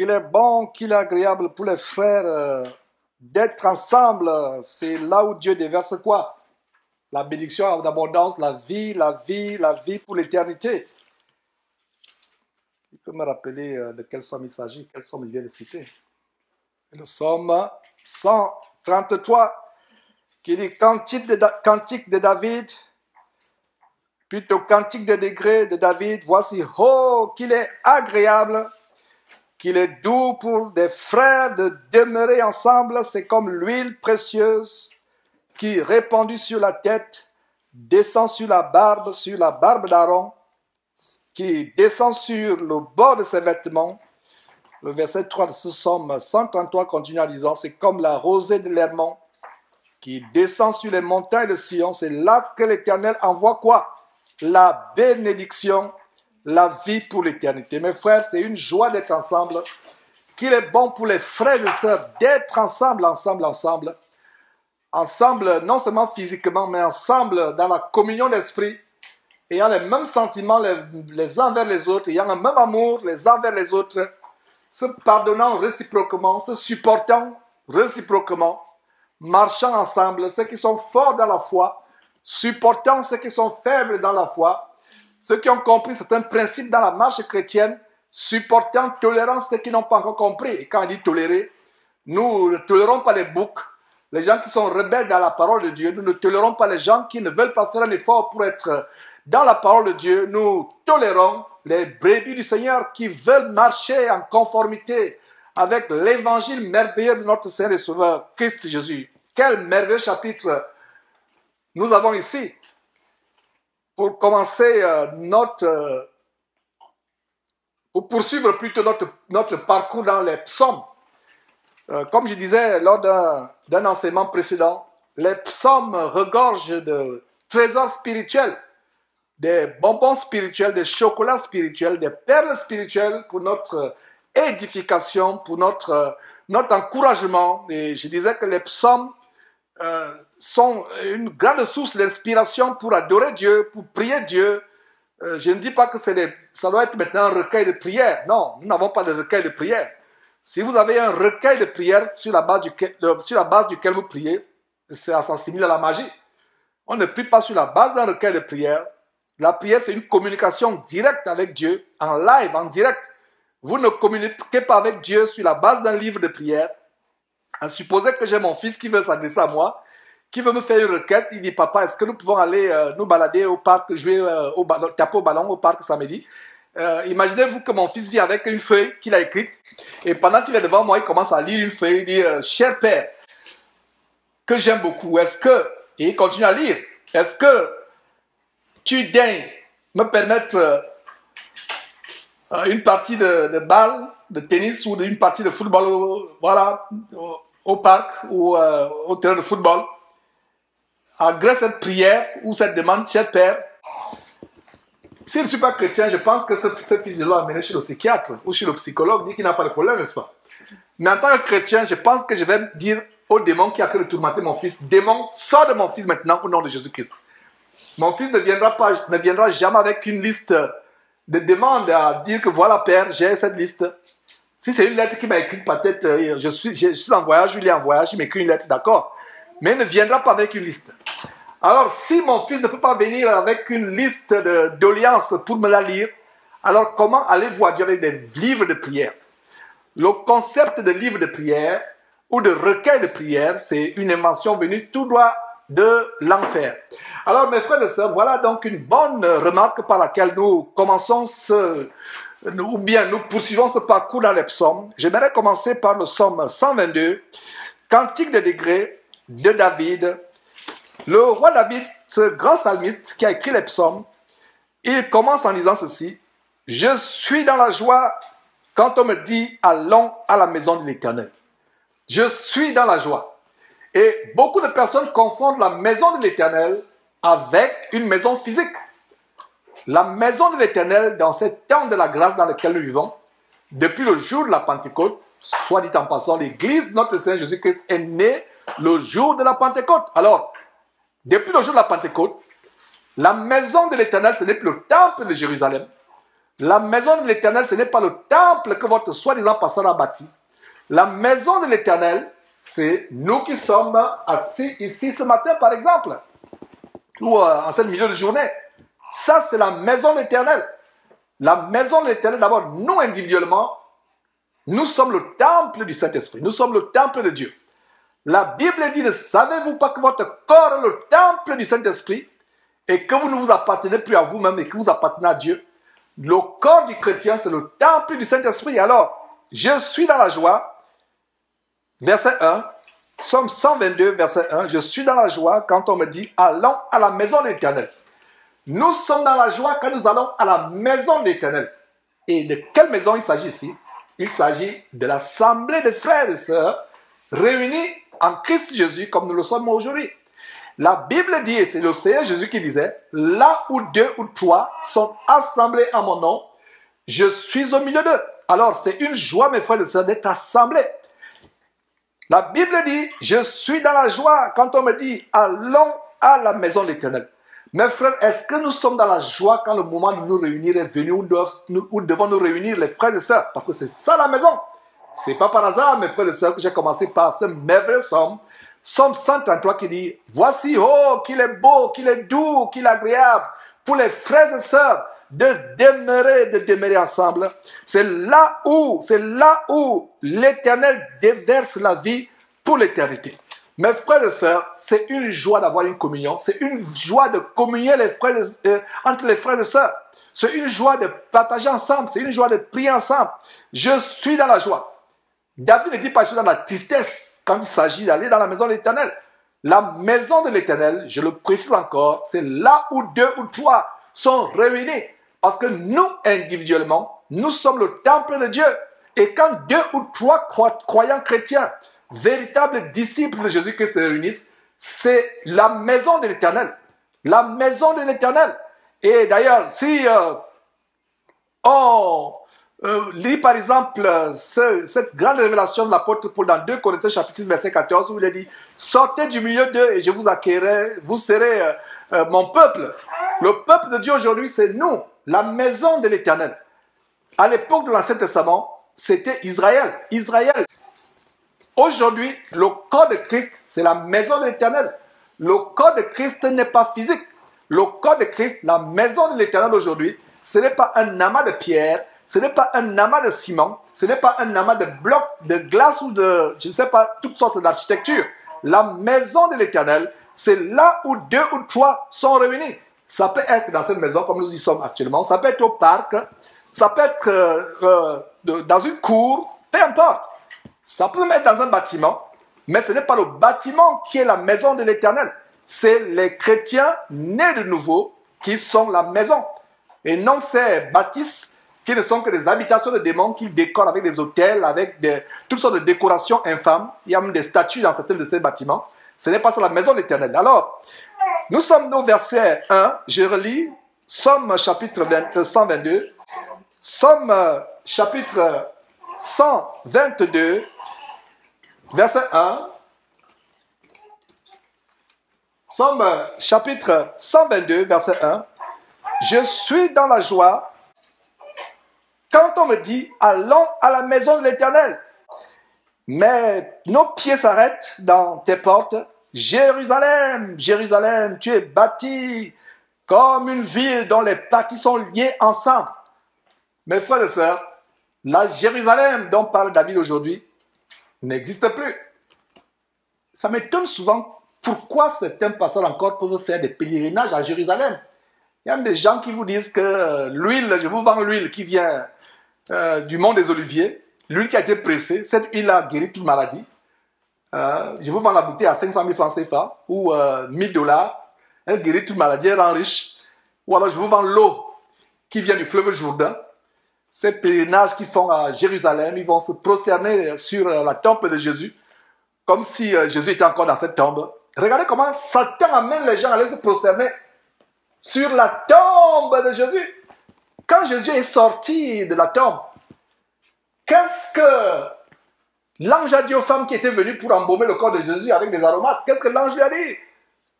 qu'il est bon, qu'il est agréable pour les frères d'être ensemble. C'est là où Dieu déverse quoi? La bénédiction en abondance, la vie, la vie, la vie pour l'éternité. Il peut me rappeler de quel somme il s'agit, quel somme il vient de citer. C'est le psaume 133 qui dit cantique de David, plutôt cantique de degrés de David. Voici, oh, qu'il est agréable, qu'il est doux pour des frères de demeurer ensemble. C'est comme l'huile précieuse qui, répandue sur la tête, descend sur la barbe d'Aaron, qui descend sur le bord de ses vêtements. Le verset 3 de ce psaume 133 continue en disant, c'est comme la rosée de l'Hermon qui descend sur les montagnes de Sion. C'est là que l'Éternel envoie quoi? La bénédiction, la vie pour l'éternité. Mes frères, c'est une joie d'être ensemble, qu'il est bon pour les frères et sœurs d'être ensemble, non seulement physiquement, mais ensemble dans la communion d'esprit, ayant les mêmes sentiments les uns vers les autres, ayant le même amour les uns vers les autres, se pardonnant réciproquement, se supportant réciproquement, marchant ensemble, ceux qui sont forts dans la foi, supportant ceux qui sont faibles dans la foi, ceux qui ont compris certains principes dans la marche chrétienne, supportant, tolérant ceux qui n'ont pas encore compris. Et quand on dit tolérer, nous ne tolérons pas les boucs, les gens qui sont rebelles dans la parole de Dieu. Nous ne tolérons pas les gens qui ne veulent pas faire un effort pour être dans la parole de Dieu. Nous tolérons les brebis du Seigneur qui veulent marcher en conformité avec l'évangile merveilleux de notre Seigneur et Sauveur, Christ Jésus. Quel merveilleux chapitre nous avons ici. Pour commencer pour poursuivre plutôt notre parcours dans les psaumes. Comme je disais lors d'un enseignement précédent, les psaumes regorgent de trésors spirituels, des bonbons spirituels, des chocolats spirituels, des perles spirituelles pour notre édification, pour notre encouragement. Et je disais que les psaumes sont une grande source d'inspiration pour adorer Dieu, pour prier Dieu. Je ne dis pas que ça doit être maintenant un recueil de prière. Non, nous n'avons pas de recueil de prière. Si vous avez un recueil de prière sur la base duquel vous priez, ça s'assimile à la magie. On ne prie pas sur la base d'un recueil de prière. La prière, c'est une communication directe avec Dieu, en live, en direct. Vous ne communiquez pas avec Dieu sur la base d'un livre de prière. Supposez que j'ai mon fils qui veut s'adresser à moi, qui veut me faire une requête. Il dit, papa, est-ce que nous pouvons aller nous balader au parc, jouer taper au ballon au parc samedi? Imaginez-vous que mon fils vient avec une feuille qu'il a écrite, et pendant qu'il est devant moi, il commence à lire une feuille. Il dit, cher père, que j'aime beaucoup, et il continue à lire, est-ce que tu daignes me permettre une partie de balle, de tennis ou une partie de football au parc ou au terrain de football? Agrée cette prière ou cette demande, cher père, s'il ne suis pas chrétien, je pense que ce fils doit amener chez le psychiatre ou chez le psychologue, dit qu'il n'a pas de problème, n'est-ce pas? Mais en tant que chrétien, je pense que je vais dire au démon qui a cru tourmenter mon fils, démon, sors de mon fils maintenant au nom de Jésus-Christ. Mon fils ne viendra jamais avec une liste de demandes à dire que voilà père, j'ai cette liste. Si c'est une lettre qui m'a écrite, peut-être je suis en voyage, il est en voyage, il m'écrit une lettre, d'accord. Mais il ne viendra pas avec une liste. Alors, si mon fils ne peut pas venir avec une liste d'alliances pour me la lire, alors comment allez-vous à Dieu avec des livres de prière? Le concept de livre de prière ou de recueil de prière, c'est une invention venue tout droit de l'enfer. Alors, mes frères et sœurs, voilà donc une bonne remarque par laquelle nous commençons nous poursuivons ce parcours dans les psaumes. J'aimerais commencer par le psaume 122, Cantique des degrés de David. Le roi David, ce grand psalmiste qui a écrit les psaumes, il commence en disant ceci: je suis dans la joie quand on me dit allons à la maison de l'Éternel. Je suis dans la joie. Et beaucoup de personnes confondent la maison de l'Éternel avec une maison physique. La maison de l'Éternel, dans ces temps de la grâce dans lequel nous vivons, depuis le jour de la Pentecôte, soit dit en passant, l'Église, notre Seigneur Jésus-Christ est né le jour de la Pentecôte. Alors, depuis le jour de la Pentecôte, la maison de l'Éternel, ce n'est plus le temple de Jérusalem. La maison de l'Éternel, ce n'est pas le temple que votre soi-disant pasteur a bâti. La maison de l'Éternel, c'est nous qui sommes assis ici ce matin, par exemple, ou en ce milieu de journée. Ça, c'est la maison de l'Éternel. La maison de l'Éternel, d'abord, nous individuellement, nous sommes le temple du Saint-Esprit. Nous sommes le temple de Dieu. La Bible dit, ne savez-vous pas que votre corps est le temple du Saint-Esprit et que vous ne vous appartenez plus à vous-même et que vous appartenez à Dieu? Le corps du chrétien, c'est le temple du Saint-Esprit. Alors, je suis dans la joie. Verset 1, Psaume 122, verset 1. Je suis dans la joie quand on me dit, allons à la maison de l'Éternel. Nous sommes dans la joie quand nous allons à la maison de l'Éternel. Et de quelle maison il s'agit ici? Il s'agit de l'assemblée des frères et sœurs réunis en Christ Jésus comme nous le sommes aujourd'hui. La Bible dit, et c'est le Seigneur Jésus qui disait, là où 2 ou 3 sont assemblés en mon nom, je suis au milieu d'eux. Alors c'est une joie, mes frères et sœurs, d'être assemblés. La Bible dit, je suis dans la joie quand on me dit, allons à la maison de l'Éternel. Mes frères, est-ce que nous sommes dans la joie quand le moment de nous réunir est venu, où devons nous réunir les frères et sœurs? Parce que c'est ça la maison. C'est pas par hasard, mes frères et sœurs, que j'ai commencé par ce merveilleux psaume. Psaume 133 qui dit, voici, oh, qu'il est beau, qu'il est doux, qu'il est agréable pour les frères et sœurs de demeurer ensemble. C'est là où l'Éternel déverse la vie pour l'éternité. Mes frères et sœurs, c'est une joie d'avoir une communion. C'est une joie de communier entre les frères et sœurs. C'est une joie de partager ensemble. C'est une joie de prier ensemble. Je suis dans la joie. David ne dit pas je suis dans la tristesse quand il s'agit d'aller dans la maison de l'Éternel. La maison de l'Éternel, je le précise encore, c'est là où 2 ou 3 sont réunis. Parce que nous, individuellement, nous sommes le temple de Dieu. Et quand 2 ou 3 croyants chrétiens, véritables disciples de Jésus-Christ se réunissent, c'est la maison de l'Éternel. La maison de l'Éternel. Et d'ailleurs, si on lit par exemple cette grande révélation de l'apôtre Paul dans 2 Corinthiens chapitre 6 verset 14 où il est dit « Sortez du milieu d'eux et je vous accueillerai, vous serez mon peuple ». Le peuple de Dieu aujourd'hui, c'est nous, la maison de l'Éternel. À l'époque de l'Ancien Testament, c'était Israël. Aujourd'hui, le corps de Christ, c'est la maison de l'Éternel. Le corps de Christ n'est pas physique. Le corps de Christ, la maison de l'Éternel aujourd'hui, ce n'est pas un amas de pierre, ce n'est pas un amas de ciment, ce n'est pas un amas de blocs, de glace ou de, je ne sais pas, toutes sortes d'architecture. La maison de l'Éternel, c'est là où 2 ou 3 sont réunis. Ça peut être dans cette maison comme nous y sommes actuellement, ça peut être au parc, ça peut être dans une cour, peu importe. Ça peut même être dans un bâtiment, mais ce n'est pas le bâtiment qui est la maison de l'Éternel. C'est les chrétiens nés de nouveau qui sont la maison. Et non ces bâtisses qui ne sont que des habitations de démons qu'ils décorent avec des hôtels, avec toutes sortes de décorations infâmes. Il y a même des statues dans certains de ces bâtiments. Ce n'est pas ça la maison de l'Éternel. Alors, nous sommes au verset 1. Je relis Psaume chapitre 122. Psaume chapitre 122, verset 1. Psaume chapitre 122, verset 1. Je suis dans la joie quand on me dit allons à la maison de l'Éternel. Mais nos pieds s'arrêtent dans tes portes. Jérusalem, Jérusalem, tu es bâtie comme une ville dont les parties sont liées ensemble. Mes frères et sœurs, la Jérusalem dont parle David aujourd'hui n'existe plus. Ça m'étonne souvent pourquoi certains pasteurs encore peuvent faire des pèlerinages à Jérusalem. Il y a même des gens qui vous disent que l'huile, je vous vends l'huile qui vient du mont des Oliviers, l'huile qui a été pressée, cette huile-là guérit toute maladie. Je vous vends la bouteille à 500 000 francs CFA ou 1000 $. Elle guérit toute maladie, elle rend riche. Ou alors je vous vends l'eau qui vient du fleuve Jourdain. Ces pèlerinages qu'ils font à Jérusalem, ils vont se prosterner sur la tombe de Jésus, comme si Jésus était encore dans cette tombe. Regardez comment Satan amène les gens à aller se prosterner sur la tombe de Jésus. Quand Jésus est sorti de la tombe, qu'est-ce que l'ange a dit aux femmes qui étaient venues pour embaumer le corps de Jésus avec des aromates? Qu'est-ce que l'ange lui a dit?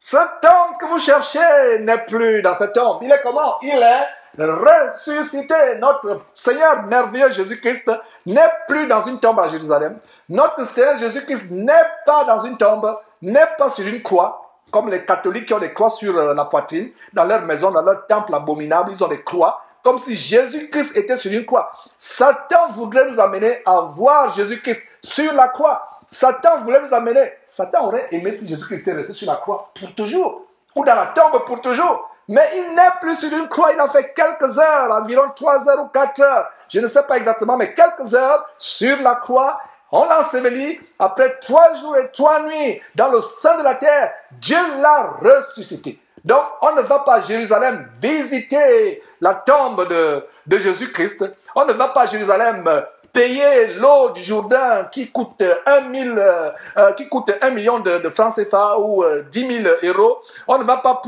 Cet homme que vous cherchez n'est plus dans cette tombe. Il est comment? Il est ressuscité. Notre Seigneur merveilleux Jésus-Christ n'est plus dans une tombe à Jérusalem. Notre Seigneur Jésus-Christ n'est pas dans une tombe, n'est pas sur une croix, comme les catholiques qui ont des croix sur la poitrine, dans leur maison, dans leur temple abominable, ils ont des croix, comme si Jésus-Christ était sur une croix. Satan voudrait nous amener à voir Jésus-Christ sur la croix. Satan voulait nous amener. Satan aurait aimé si Jésus-Christ était resté sur la croix pour toujours, ou dans la tombe pour toujours. Mais il n'est plus sur une croix, il a fait quelques heures, environ 3 heures ou 4 heures, je ne sais pas exactement, mais quelques heures sur la croix. On l'a enseveli, après 3 jours et 3 nuits, dans le sein de la terre, Dieu l'a ressuscité. Donc, on ne va pas à Jérusalem visiter la tombe de Jésus-Christ. On ne va pas à Jérusalem payer l'eau du Jourdain qui coûte 1 million de francs CFA ou 10 000 euros. On ne va pas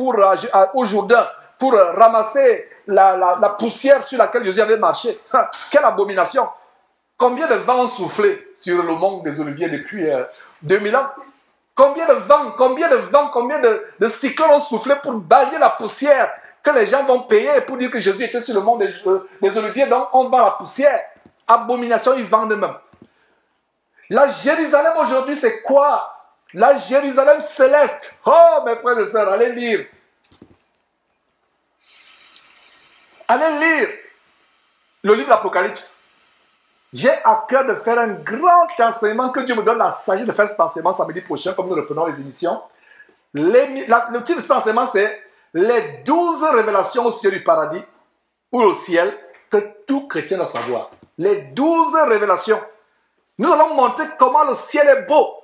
au Jourdain pour ramasser la poussière sur laquelle Jésus avait marché. Quelle abomination! Combien de vents ont soufflé sur le mont des Oliviers depuis 2000 ans? Combien de vents, combien de cyclones ont soufflé pour balayer la poussière que les gens vont payer pour dire que Jésus était sur le mont des Oliviers, donc on vend la poussière. Abomination, ils vendent même. La Jérusalem aujourd'hui, c'est quoi? La Jérusalem céleste. Oh, mes frères et sœurs, allez lire. Allez lire le livre de l'Apocalypse. J'ai à cœur de faire un grand enseignement, que Dieu me donne la sagesse de faire cet enseignement samedi prochain, comme nous reprenons les émissions. Le titre de cet enseignement, c'est les 12 révélations au ciel du paradis, ou au ciel, que tout chrétien doit savoir. Les 12 révélations. Nous allons montrer comment le ciel est beau.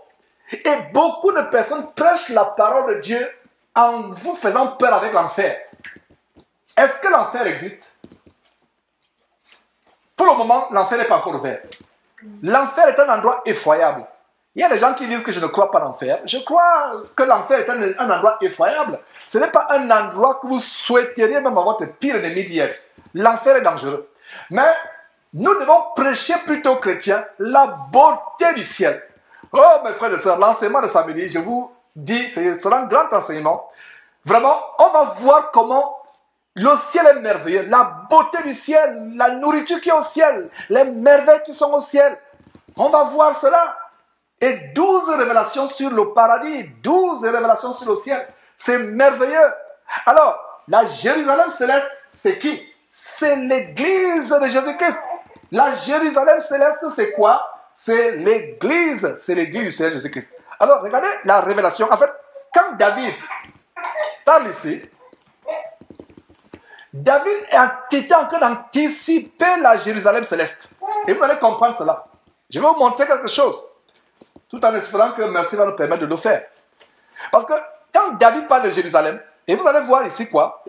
Et beaucoup de personnes prêchent la parole de Dieu en vous faisant peur avec l'enfer. Est-ce que l'enfer existe? Pour le moment, l'enfer n'est pas encore ouvert. L'enfer est un endroit effroyable. Il y a des gens qui disent que je ne crois pas à l'enfer. Je crois que l'enfer est un endroit effroyable. Ce n'est pas un endroit que vous souhaiteriez même à votre pire ennemi d'y être. L'enfer est dangereux. Mais nous devons prêcher plutôt aux chrétiens la beauté du ciel. Oh mes frères et sœurs, l'enseignement de samedi, je vous dis, ce sera un grand enseignement. Vraiment, on va voir comment le ciel est merveilleux, la beauté du ciel, la nourriture qui est au ciel, les merveilles qui sont au ciel. On va voir cela. Et 12 révélations sur le paradis, 12 révélations sur le ciel. C'est merveilleux. Alors, la Jérusalem céleste, c'est qui? C'est l'église de Jésus-Christ. La Jérusalem céleste, c'est quoi? C'est l'église du Seigneur Jésus-Christ. Alors, regardez la révélation. En fait, quand David parle ici, David était en train d'anticiper la Jérusalem céleste. Et vous allez comprendre cela. Je vais vous montrer quelque chose, tout en espérant que merci va nous permettre de le faire. Parce que quand David parle de Jérusalem, et vous allez voir ici quoi?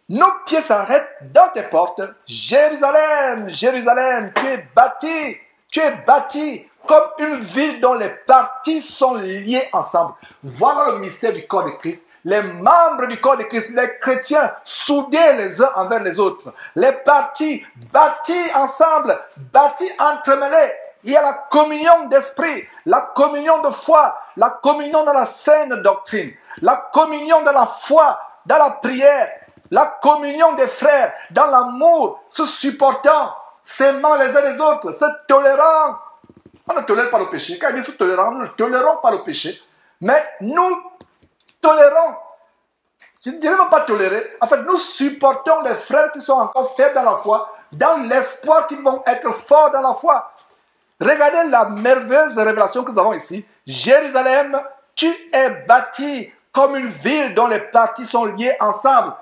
Nos pieds s'arrêtent dans tes portes. Jérusalem, Jérusalem, tu es bâti comme une ville dont les parties sont liées ensemble. Voilà le mystère du corps de Christ. Les membres du corps de Christ, les chrétiens, soudés les uns envers les autres. Les parties bâties ensemble, bâties entremêlées. Il y a la communion d'esprit, la communion de foi, la communion dans la saine doctrine, la communion de la foi, dans la prière, la communion des frères, dans l'amour, se supportant, s'aimant les uns les autres, se tolérant. On ne tolère pas le péché. Quand il dit se tolérant, nous ne tolérons pas le péché. Mais nous tolérons. Je ne dirais même pas tolérer. En fait, nous supportons les frères qui sont encore faibles dans la foi, dans l'espoir qu'ils vont être forts dans la foi. Regardez la merveilleuse révélation que nous avons ici. Jérusalem, tu es bâti comme une ville dont les parties sont liées ensemble.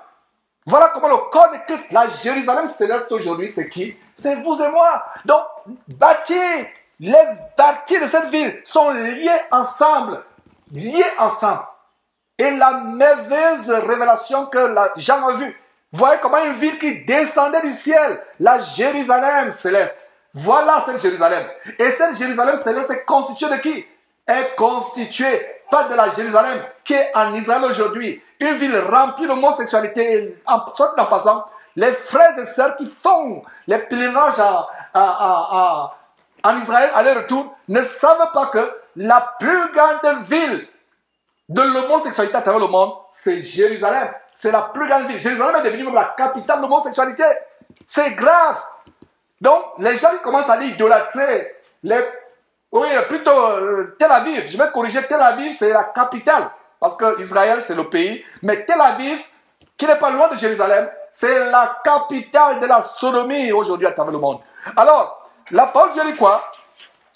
Voilà comment le corps de Christ, la Jérusalem céleste aujourd'hui, c'est qui? C'est vous et moi. Donc, les parties de cette ville sont liées ensemble. Liées ensemble. Et la merveilleuse révélation que Jean a vue. Voyez comment une ville qui descendait du ciel, la Jérusalem céleste. Voilà cette Jérusalem. Et cette Jérusalem céleste est constituée de qui? Est constituée pas de la Jérusalem qui est en Israël aujourd'hui. Une ville remplie d'homosexualité. Soit en passant, les frères et sœurs qui font les pèlerinages en Israël, aller-retour, ne savent pas que la plus grande ville de l'homosexualité à travers le monde, c'est Jérusalem. c'est la plus grande ville. Jérusalem est devenue même la capitale de l'homosexualité. C'est grave. Donc, les gens commencent à idolâtrer Tel Aviv. Je vais corriger, Tel Aviv, c'est la capitale. Parce que Israël, c'est le pays. Mais Tel Aviv, qui n'est pas loin de Jérusalem, c'est la capitale de la sodomie aujourd'hui à travers le monde. Alors, la parole de Dieu dit quoi?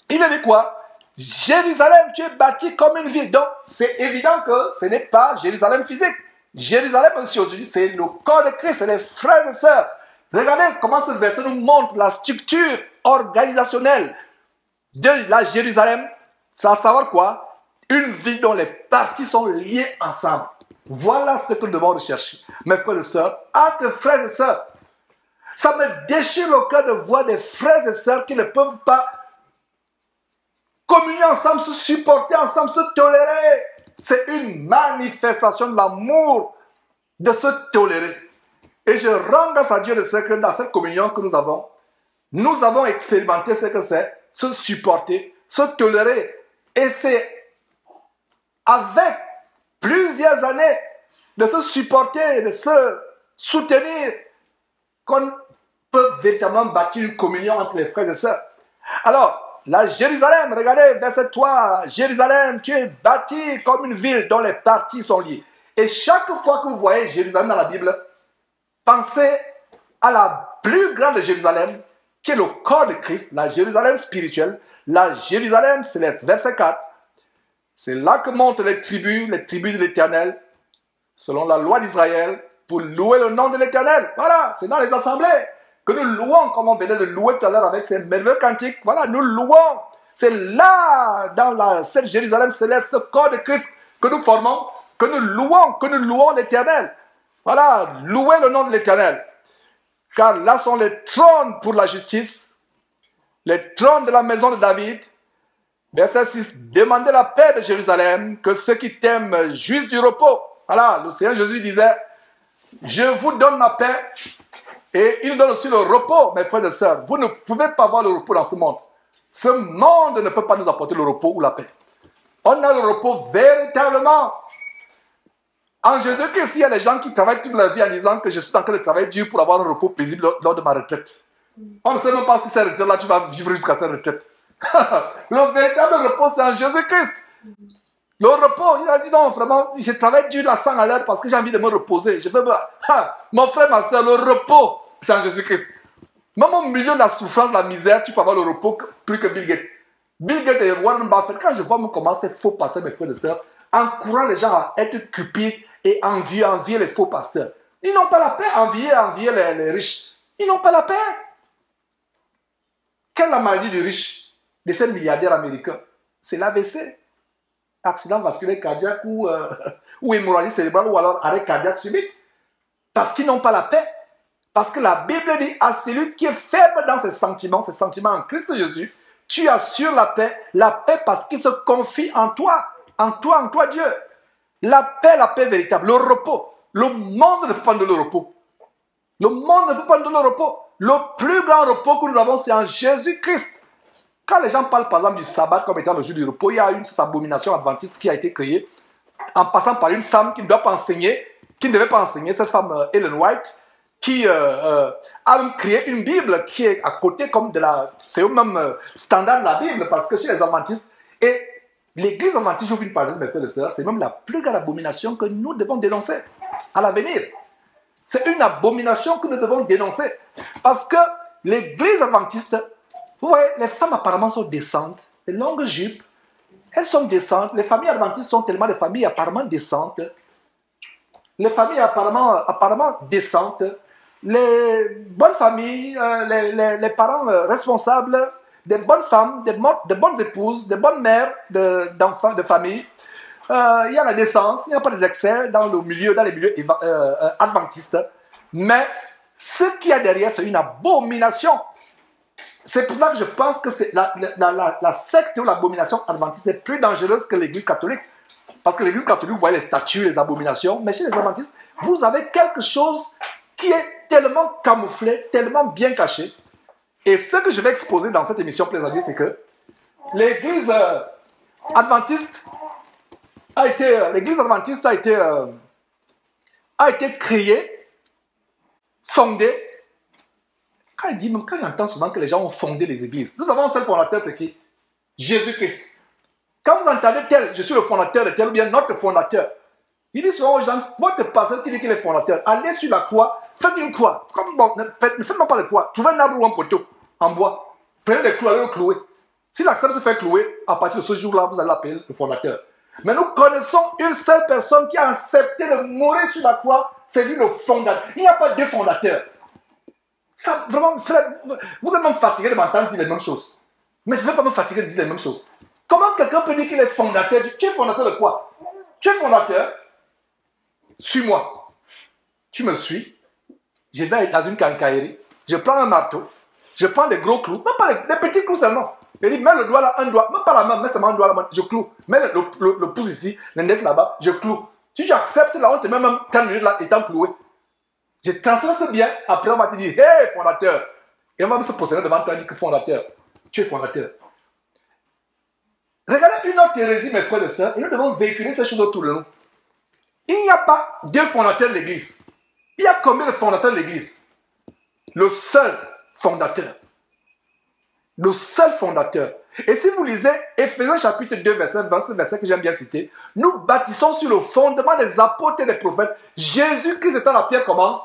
Il a dit quoi? Jérusalem, tu es bâti comme une ville. Donc, c'est évident que ce n'est pas Jérusalem physique. Jérusalem aussi aujourd'hui, c'est le corps de Christ, c'est les frères et sœurs. Regardez comment ce verset nous montre la structure organisationnelle de la Jérusalem. Ça va savoir quoi? Une ville dont les parties sont liées ensemble. Voilà ce que nous devons rechercher. Mes frères et sœurs, entre frères et sœurs, ça me déchire le cœur de voir des frères et sœurs qui ne peuvent pas communier ensemble, se supporter ensemble, se tolérer. C'est une manifestation de l'amour de se tolérer. Et je rends grâce à Dieu de ce que dans cette communion que nous avons expérimenté ce que c'est, se supporter, se tolérer. Et c'est avec plusieurs années de se supporter, de se soutenir, qu'on peut véritablement bâtir une communion entre les frères et sœurs. Alors, la Jérusalem, regardez, verset 3, Jérusalem, tu es bâti comme une ville dont les parties sont liées. Et chaque fois que vous voyez Jérusalem dans la Bible, pensez à la plus grande Jérusalem, qui est le corps de Christ, la Jérusalem spirituelle, la Jérusalem céleste. Verset 4, c'est là que montent les tribus de l'Éternel, selon la loi d'Israël, pour louer le nom de l'Éternel. Voilà, c'est dans les assemblées que nous louons, comme on venait de louer tout à l'heure avec ces merveilleux cantiques. Voilà, nous louons. C'est là, dans cette Jérusalem céleste, ce corps de Christ que nous formons, que nous louons l'Éternel. Voilà, louez le nom de l'Éternel. Car là sont les trônes pour la justice, les trônes de la maison de David. Verset 6, demandez la paix de Jérusalem, que ceux qui t'aiment jouissent du repos. Voilà, le Seigneur Jésus disait, je vous donne ma paix, et il nous donne aussi le repos, mes frères et sœurs. Vous ne pouvez pas avoir le repos dans ce monde. Ce monde ne peut pas nous apporter le repos ou la paix. On a le repos véritablement en Jésus-Christ. Il y a des gens qui travaillent toute leur vie en disant que je suis en train de travailler dur pour avoir un repos paisible lors de ma retraite. On ne sait même pas si cette retraite-là, tu vas vivre jusqu'à cette retraite. Le véritable repos, c'est en Jésus-Christ. Le repos, il a dit non, vraiment, je travaille dur à 100 à l'heure parce que j'ai envie de me reposer. Je veux me... Mon frère, ma soeur, le repos, c'est en Jésus-Christ. Même au milieu de la souffrance, de la misère, tu peux avoir le repos plus que Bill Gates. Bill Gates et Warren Buffett, quand je vois comment c'est faux pasteur, mes frères et sœurs, encourage les gens à être cupides et envier les faux pasteurs. Ils n'ont pas la paix, envier les riches. Ils n'ont pas la paix. Quelle est la maladie du riche, de ces milliardaires américains? C'est l'AVC. Accident vasculaire cardiaque ou hémorragie cérébrale ou alors arrêt cardiaque subite. Parce qu'ils n'ont pas la paix. Parce que la Bible dit à celui qui est faible dans ses sentiments en Christ Jésus, tu assures la paix parce qu'il se confie en toi Dieu. La paix véritable, le repos. Le monde ne peut pas nous donner le repos. Le monde ne peut pas nous donner le repos. Le plus grand repos que nous avons, c'est en Jésus-Christ. Quand les gens parlent par exemple du sabbat comme étant le jour du repos, il y a cette abomination adventiste qui a été créée en passant par une femme qui ne doit pas enseigner, qui ne devait pas enseigner, cette femme Ellen White, qui a créé une Bible qui est à côté comme de la... C'est au même standard de la Bible parce que chez les adventistes, et l'église adventiste, j'ouvre une parenthèse, mes frères et sœurs, c'est même la plus grande abomination que nous devons dénoncer à l'avenir. C'est une abomination que nous devons dénoncer parce que l'église adventiste, vous voyez, les femmes apparemment sont décentes, les longues jupes, elles sont décentes. Les familles adventistes sont tellement des familles apparemment décentes. Les familles apparemment décentes. Les bonnes familles, les parents responsables, des bonnes femmes, des bonnes épouses, des bonnes mères d'enfants, de famille. Il y a la décence, il n'y a pas d'excès dans les milieux adventistes. Mais ce qu'il y a derrière, c'est une abomination. C'est pour ça que je pense que la secte ou l'abomination adventiste est plus dangereuse que l'église catholique. Parce que l'église catholique, vous voyez les statues, les abominations. Mais chez les adventistes, vous avez quelque chose qui est tellement camouflé, tellement bien caché. Et ce que je vais exposer dans cette émission Plaisir à Dieu, c'est que l'église adventiste a été a été créé, fondé. Quand j'entends souvent que les gens ont fondé les églises, nous avons un seul fondateur, c'est qui? Jésus-Christ. Quand vous entendez tel, je suis le fondateur de tel, ou bien notre fondateur, il dit souvent aux gens, votre pasteur qui dit qu'il est fondateur, allez sur la croix, faites une croix. Comme, bon, ne faites pas de croix, trouvez un arbre ou un poteau en bois, prenez des clous, allez le clouer. Si l'accepte se fait clouer, à partir de ce jour-là, vous allez l'appeler le fondateur. Mais nous connaissons une seule personne qui a accepté de mourir sur la croix, c'est lui le fondateur. Il n'y a pas deux fondateurs. Ça, vraiment, frère, vous êtes même fatigué de m'entendre dire les mêmes choses. Mais je ne vais pas me fatiguer de dire les mêmes choses. Comment quelqu'un peut dire qu'il est fondateur? Tu es fondateur de quoi? Tu es fondateur? Suis-moi. Tu me suis. Je vais dans une quincaillerie. Je prends un marteau. Je prends des gros clous. Même pas des petits clous seulement. Il dit, mets le doigt là, un doigt. Même pas la main, mets seulement un doigt là, je cloue. Mets le pouce ici, l'index là-bas, je cloue. Si tu acceptes là, on te met même 10 minutes là, étant cloué. Je transfère ce bien. Après, on va te dire, hey, fondateur. Et on va se positionner devant toi et dire que fondateur. Tu es fondateur. Regardez une autre hérésie, mes frères et sœurs, et nous devons véhiculer ces choses autour de nous. Il n'y a pas deux fondateurs de l'Église. Il y a combien de fondateurs de l'Église? Le seul fondateur. Le seul fondateur. Et si vous lisez Éphésiens chapitre 2, verset 20, ce verset que j'aime bien citer, nous bâtissons sur le fondement des apôtres et des prophètes. Jésus-Christ étant la pierre comment?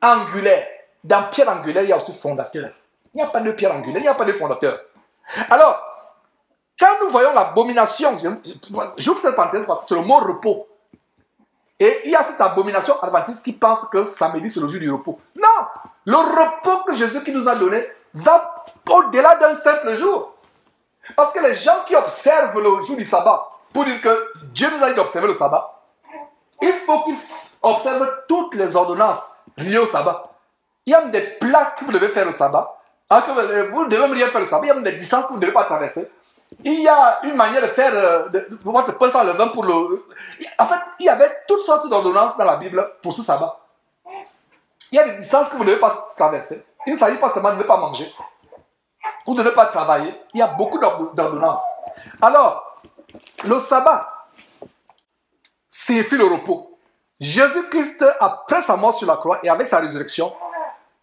Angulaire. Dans pierre angulaire, il y a aussi fondateur. Il n'y a pas de pierre angulaire, il n'y a pas de fondateur. Alors, quand nous voyons l'abomination, j'ouvre cette parenthèse parce que c'est le mot repos. Et il y a cette abomination adventiste qui pense que samedi c'est le jour du repos. Non! Le repos que Jésus qui nous a donné va au-delà d'un simple jour. Parce que les gens qui observent le jour du sabbat, pour dire que Dieu nous a dit d'observer le sabbat, il faut qu'ils observent toutes les ordonnances liées au sabbat. Il y a des plats que vous devez faire le sabbat. Vous ne devez même rien faire le sabbat. Il y a même des distances que vous ne devez pas traverser. Il y a une manière de faire votre pain sans levain pour le... En fait, il y avait toutes sortes d'ordonnances dans la Bible pour ce sabbat. Il y a des distances que vous ne devez pas traverser. Il ne s'agit pas seulement de ne pas manger. Vous ne devez pas travailler. Il y a beaucoup d'ordonnances. Alors, le sabbat signifie le repos. Jésus-Christ, après sa mort sur la croix et avec sa résurrection,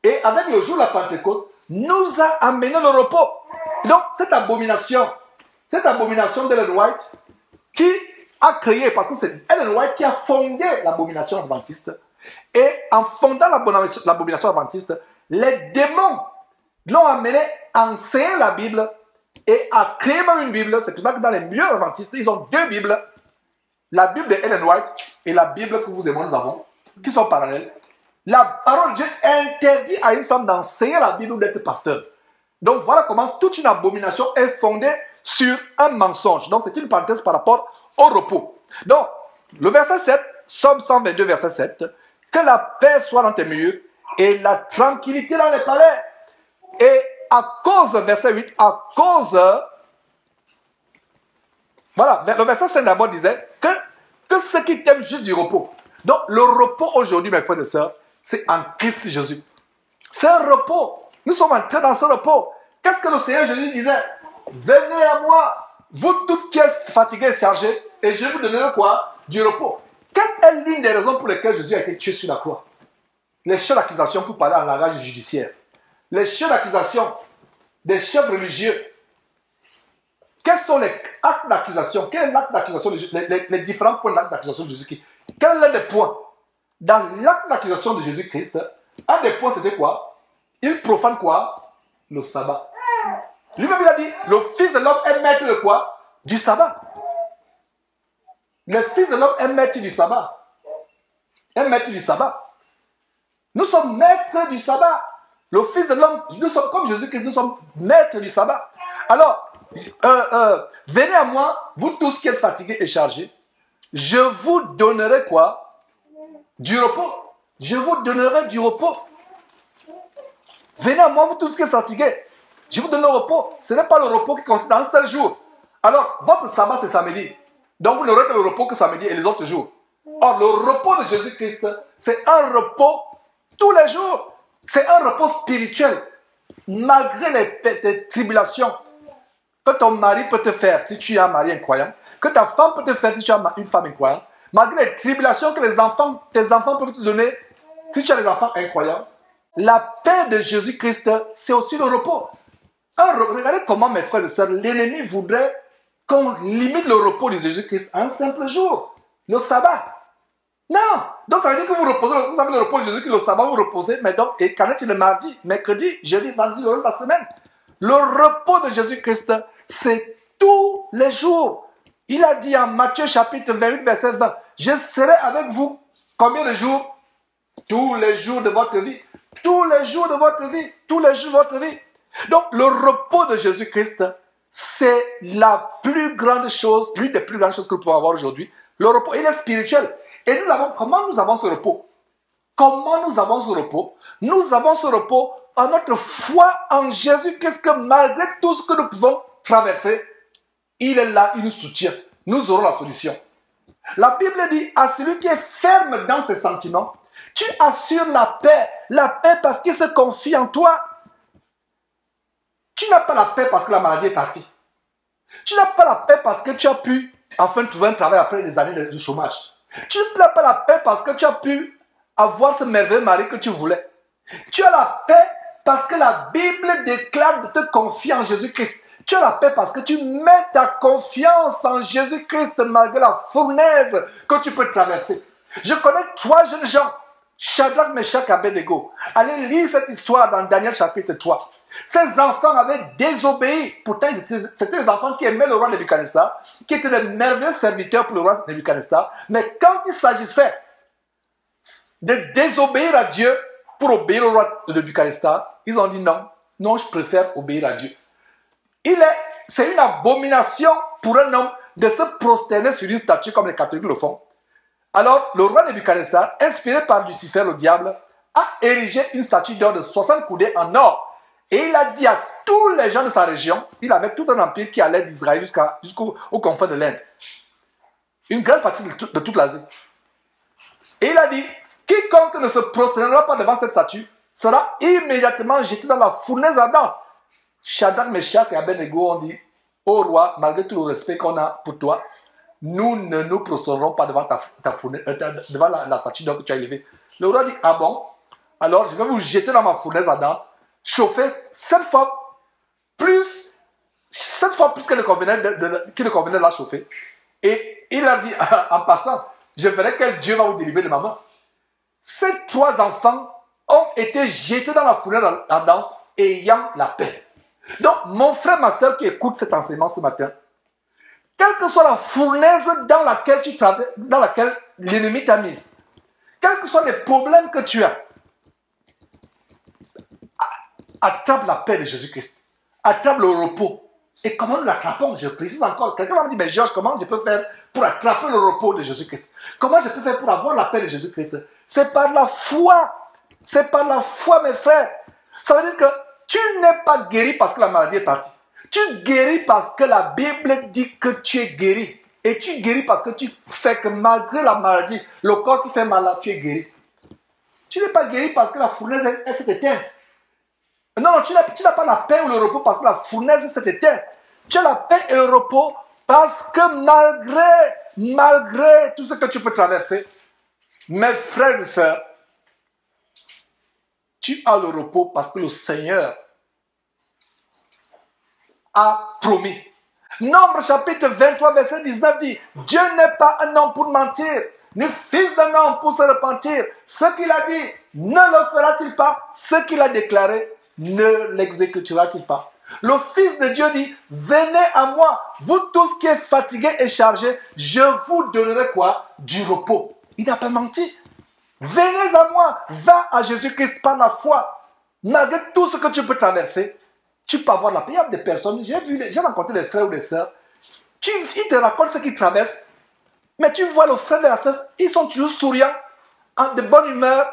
et avec le jour de la Pentecôte, nous a amené le repos. Donc, cette abomination d'Ellen White, qui a créé, parce que c'est Ellen White qui a fondé l'abomination adventiste, et en fondant l'abomination adventiste, les démons l'ont amené à enseigner la Bible et à créer même une Bible. C'est pour ça que dans les milieux adventistes, ils ont deux Bibles. La Bible de Ellen White et la Bible que vous et moi nous avons, qui sont parallèles. La parole de Dieu interdit à une femme d'enseigner la Bible ou d'être pasteur. Donc voilà comment toute une abomination est fondée sur un mensonge. Donc c'est une parenthèse par rapport au repos. Donc, le verset 7, Psaume 122, verset 7, que la paix soit dans tes murs et la tranquillité dans les palais. Et à cause, verset 8, à cause, voilà, le verset 5 d'abord disait que ceux qui t'aiment juste du repos. Donc le repos aujourd'hui, mes frères et sœurs, c'est en Christ Jésus. C'est un repos. Nous sommes entrés dans ce repos. Qu'est-ce que le Seigneur Jésus disait? Venez à moi, vous toutes qui êtes fatigués et chargés, et je vous donnerai quoi? Du repos. Quelle est l'une des raisons pour lesquelles Jésus a été tué sur la croix? Les chefs d'accusation, pour parler en langage judiciaire. Les chefs d'accusation des chefs religieux. Quels sont les actes d'accusation? Quel est l'acte d'accusation de Jésus? Les différents points d'acte d'accusation de Jésus-Christ. Quel est l'un des points? Dans l'acte d'accusation de Jésus-Christ, un des points c'était quoi? Il profane quoi? Le sabbat. Lui-même il a dit, le Fils de l'homme est maître de quoi? Du sabbat. Le Fils de l'homme est maître du sabbat. Est maître du sabbat. Nous sommes maîtres du sabbat. Le Fils de l'homme, nous sommes comme Jésus-Christ, nous sommes maîtres du sabbat. Alors, venez à moi, vous tous qui êtes fatigués et chargés, je vous donnerai quoi? Du repos. Je vous donnerai du repos. Venez à moi, vous tous qui êtes fatigués, je vous donne le repos. Ce n'est pas le repos qui consiste dans un seul jour. Alors, votre sabbat c'est samedi. Donc vous n'aurez que le repos que samedi et les autres jours. Or, le repos de Jésus-Christ, c'est un repos tous les jours. C'est un repos spirituel. Malgré les tribulations que ton mari peut te faire si tu es un mari incroyant, que ta femme peut te faire si tu es une femme incroyante, malgré les tribulations que tes enfants peuvent te donner, si tu as des enfants incroyants, la paix de Jésus-Christ, c'est aussi le repos. Regardez comment, mes frères et sœurs, l'ennemi voudrait qu'on limite le repos de Jésus-Christ à un simple jour, le sabbat. Non! Donc ça veut dire que vous reposez, vous avez le repos de Jésus-Christ, le sabbat, vous reposez, mais donc, et quand est-il le mardi, mercredi, jeudi, vendredi, le reste de la semaine? Le repos de Jésus-Christ, c'est tous les jours. Il a dit en Matthieu chapitre 28, verset 20, je serai avec vous combien de jours? Tous les jours de votre vie. Tous les jours de votre vie. Tous les jours de votre vie. Donc, le repos de Jésus-Christ, c'est la plus grande chose, l'une des plus grandes choses que nous pouvons avoir aujourd'hui. Le repos, il est spirituel. Et comment nous avons ce repos? Comment nous avons ce repos? Nous avons ce repos en notre foi en Jésus-Christ, que malgré tout ce que nous pouvons traverser, il est là, il nous soutient. Nous aurons la solution. La Bible dit à celui qui est ferme dans ses sentiments, tu assures la paix parce qu'il se confie en toi. Tu n'as pas la paix parce que la maladie est partie. Tu n'as pas la paix parce que tu as pu enfin trouver un travail après des années de chômage. Tu n'as pas la paix parce que tu as pu avoir ce merveilleux mari que tu voulais. Tu as la paix parce que la Bible déclare de te confier en Jésus-Christ. Tu as la paix parce que tu mets ta confiance en Jésus-Christ malgré la fournaise que tu peux traverser. Je connais 3 jeunes gens, Shadrach, Meshach et Abednego. Allez lire cette histoire dans Daniel chapitre 3. Ces enfants avaient désobéi. Pourtant, c'était des enfants qui aimaient le roi Nebuchadnezzar, qui étaient de merveilleux serviteurs pour le roi Nebuchadnezzar. Mais quand il s'agissait de désobéir à Dieu pour obéir au roi de Nebuchadnezzar, ils ont dit non, non, je préfère obéir à Dieu. C'est une abomination pour un homme de se prosterner sur une statue comme les catholiques le font. Alors, le roi Nebuchadnezzar, inspiré par Lucifer, le diable, a érigé une statue d'or de 60 coudées en or. Et il a dit à tous les gens de sa région, il avait tout un empire qui allait d'Israël jusqu'aux confins de l'Inde. Une grande partie de toute l'Asie. Et il a dit, quiconque ne se prosternera pas devant cette statue sera immédiatement jeté dans la fournaise ardente. Shadrach, Meshach et Abednego ont dit, ô roi, malgré tout le respect qu'on a pour toi, nous ne nous prosternerons pas devant devant la statue que tu as élevée. Le roi dit, ah bon? Alors je vais vous jeter dans ma fournaise ardente, chauffer 7 fois plus qu'il ne convenait de la chauffer. Et il a dit, en passant, je verrai quel Dieu va vous délivrer de ma main. Ces 3 enfants ont été jetés dans la fournaise ardente ayant la paix. Donc, mon frère, ma soeur qui écoute cet enseignement ce matin, quelle que soit la fournaise dans laquelle tu travailles, dans laquelle l'ennemi t'a mise, quels que soient les problèmes que tu as, attrape la paix de Jésus-Christ. Attrape le repos. Et comment nous l'attrapons? Je précise encore. Quelqu'un va me dire, mais Georges, comment je peux faire pour attraper le repos de Jésus-Christ? Comment je peux faire pour avoir la paix de Jésus-Christ? C'est par la foi. C'est par la foi, mes frères. Ça veut dire que tu n'es pas guéri parce que la maladie est partie. Tu guéris parce que la Bible dit que tu es guéri. Et tu guéris parce que tu sais que malgré la maladie, le corps qui fait mal là, tu es guéri. Tu n'es pas guéri parce que la fournaise s'est éteinte. Non, tu n'as pas la paix ou le repos parce que la fournaise s'est éteinte. Tu as la paix et le repos parce que malgré tout ce que tu peux traverser, mes frères et sœurs, tu as le repos parce que le Seigneur a promis. Nombre chapitre 23, verset 19 dit, Dieu n'est pas un homme pour mentir, ni fils d'un homme pour se repentir. Ce qu'il a dit, ne le fera-t-il pas? Ce qu'il a déclaré, ne l'exécutera-t-il pas? Le Fils de Dieu dit, venez à moi, vous tous qui êtes fatigués et chargés, je vous donnerai quoi? Du repos. Il n'a pas menti. Venez à moi, va à Jésus-Christ par la foi. Malgré tout ce que tu peux traverser, tu peux avoir la paix. Il y a des personnes, j'ai rencontré des frères ou des sœurs, ils te racontent ce qu'ils traversent, mais tu vois le frère et la sœur, ils sont toujours souriants, de bonne humeur.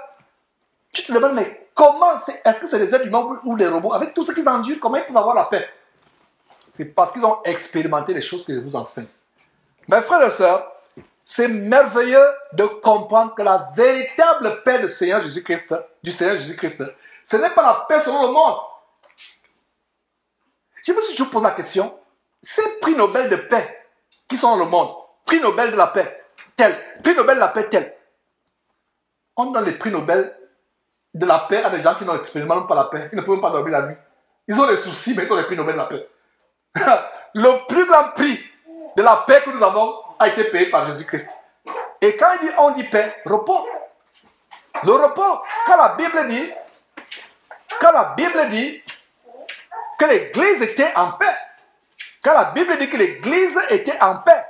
Tu te demandes, mais comment, est-ce que c'est des êtres humains ou des robots? Avec tout ce qu'ils endurent, comment ils peuvent avoir la paix? C'est parce qu'ils ont expérimenté les choses que je vous enseigne. Mes frères et sœurs, c'est merveilleux de comprendre que la véritable paix du Seigneur Jésus-Christ, ce n'est pas la paix selon le monde. Je me suis toujours posé la question, ces prix Nobel de paix qui sont dans le monde, prix Nobel de la paix, tel. Prix Nobel de la paix tel. On donne les prix Nobel de la paix à des gens qui n'ont expérimenté pas la paix. Ils ne peuvent même pas dormir la nuit. Ils ont des soucis, mais ils ont les prix Nobel de la paix. Le plus grand prix de la paix que nous avons a été payé par Jésus-Christ. Et quand on dit paix, repos. Le repos, quand la Bible dit que l'Église était en paix, quand la Bible dit que l'Église était en paix,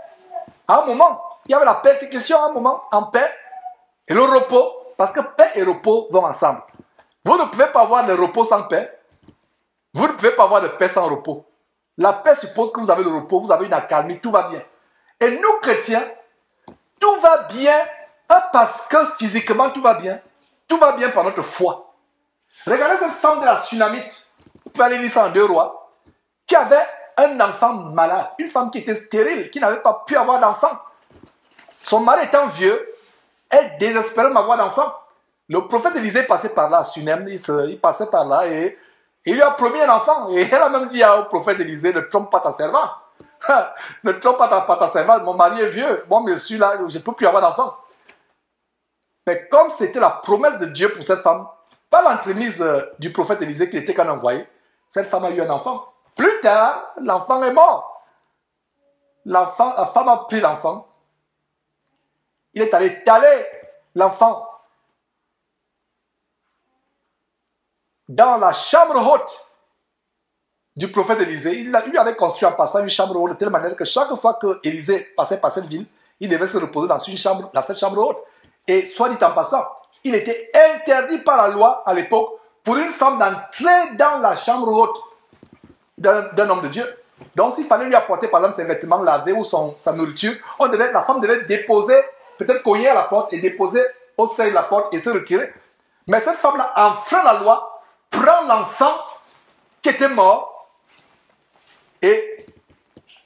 à un moment, il y avait la persécution, à un moment, en paix, et le repos, parce que paix et repos vont ensemble. Vous ne pouvez pas avoir de repos sans paix, vous ne pouvez pas avoir de paix sans repos. La paix suppose que vous avez le repos, vous avez une accalmie, tout va bien. Et nous, chrétiens, tout va bien, pas parce que physiquement tout va bien par notre foi. Regardez cette femme de la Sunamite, vous pouvez aller lire ça en 2 Rois, qui avait un enfant malade, une femme qui était stérile, qui n'avait pas pu avoir d'enfant. Son mari étant vieux, elle désespérait d'avoir d'enfant. Le prophète Élisée passait par là, à Sunem, il passait par là et il lui a promis un enfant. Et elle a même dit au prophète Élisée, ne trompe pas ta servante. Ne trompe pas ta servante, mon mari est vieux, moi je suis là, je ne peux plus avoir d'enfant. Mais comme c'était la promesse de Dieu pour cette femme, par l'entremise du prophète Élisée qui était qu'un envoyé, cette femme a eu un enfant. Plus tard, l'enfant est mort. La femme a pris l'enfant. Il est allé étaler l'enfant dans la chambre haute du prophète Élisée. Il lui avait construit en passant une chambre haute de telle manière que chaque fois que Élisée passait par cette ville, il devait se reposer dans cette chambre haute. Et soit dit en passant, il était interdit par la loi à l'époque pour une femme d'entrer dans la chambre haute d'un homme de Dieu. Donc s'il fallait lui apporter par exemple ses vêtements lavés ou sa nourriture, la femme devait déposer, peut-être cogner à la porte et déposer au seuil de la porte et se retirer. Mais cette femme-là enfreint la loi, prend l'enfant qui était mort et